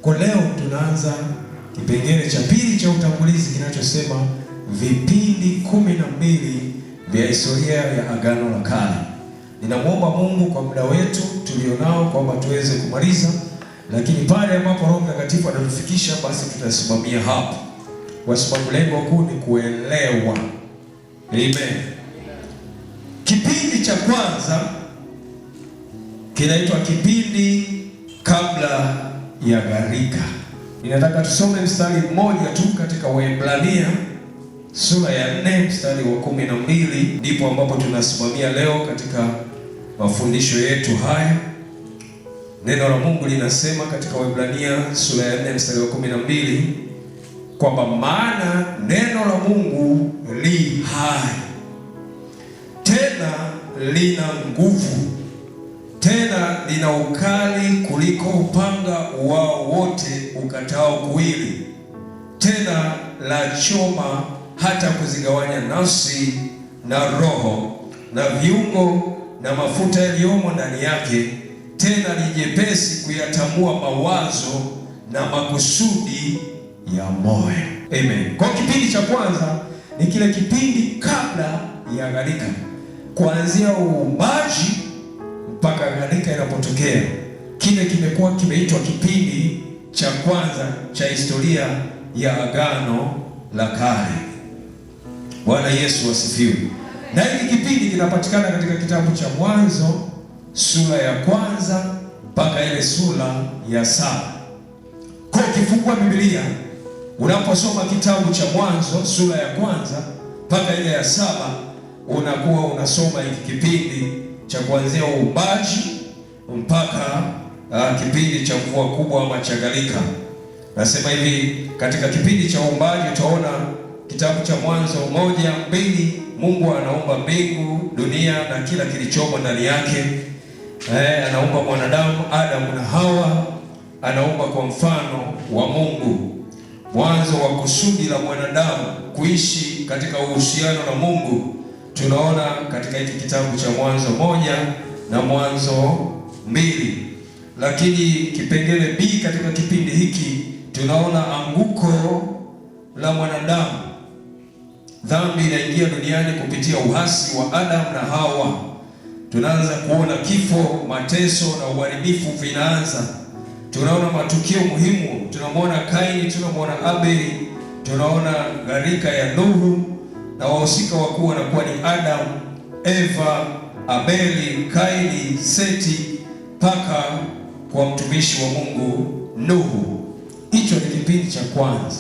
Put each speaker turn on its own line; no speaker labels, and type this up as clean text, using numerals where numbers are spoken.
Kwa leo tunaanza kipengele cha pili cha utangulizi kinachosema vipindi 12 vya historia ya Agano la Kale. Ninamwomba Mungu kwa muda wetu tulionao kwamba tuweze kumaliza, lakini pale ambapo Roho Mtakatifu atatufikisha basi tutasimamia hapo, kwa sababu lengo kuu ni kuelewa. Amen. Kipindi cha kwanza kinaitwa kipindi kabla ya gharika. Ninataka tusome mstari mmoja tu katika Waebrania sura ya 4 mstari wa 12, ndipo ambapo tunasimamia leo katika mafundisho yetu haya. Neno la Mungu linasema katika Waebrania sura ya 4 mstari wa 12 kwamba maana neno la Mungu li hai, tena lina nguvu, tena lina ukali kuliko upanga wao wote ukatao kuwili, tena la choma hata kuzigawanya nafsi na roho na viungo na mafuta yaliyomo ndani yake, tena ni jepesi kuyatambua mawazo na makusudi ya moyo. Amen. Kwa kipindi cha kwanza ni kile kipindi kabla ya gharika, kuanzia uumbaji mpaka gharika inapotokea. Kile kimekuwa kimeitwa kipindi cha kwanza cha historia ya Agano la Kale. Bwana Yesu asifiwe. Na hiki kipindi kinapatikana katika kitabu cha Mwanzo sura ya kwanza mpaka ile sura ya 7. Kwa ukifungua Biblia unaposoma kitabu cha Mwanzo sura ya kwanza mpaka ile ya 7, unakuwa unasoma hiki kipindi cha kuanzia uumbaji mpaka kipindi cha mvua kubwa ama cha gharika. Nasema hivi, katika kipindi cha uumbaji utaona kitabu cha Mwanzo 1:2, Mungu anaumba mbingu, dunia na kila kilichomo ndani yake. Anaumba mwanadamu Adamu na Hawa, anaumba kwa mfano wa Mungu. Mwanzo wa kusudi la mwanadamu kuishi katika uhusiano na Mungu tunaona katika hiki kitabu cha Mwanzo 1 na Mwanzo 2. Lakini kipengele B katika kipindi hiki tunaona anguko la mwanadamu. Dhambi inaingia duniani kupitia uhasi wa Adamu na Hawa. Tunaanza kuona kifo, mateso na uharibifu vinaanza. Tunaona matukio muhimu, tunamwona Kaini, tunamwona Abeli, tunaona gharika ya Nuhu, na wahusika wakuu wanakuwa ni Adamu, Eva, Abeli, Kaini, Seti, mpaka kwa mtumishi wa Mungu Nuhu. Hicho ni kipindi cha kwanza.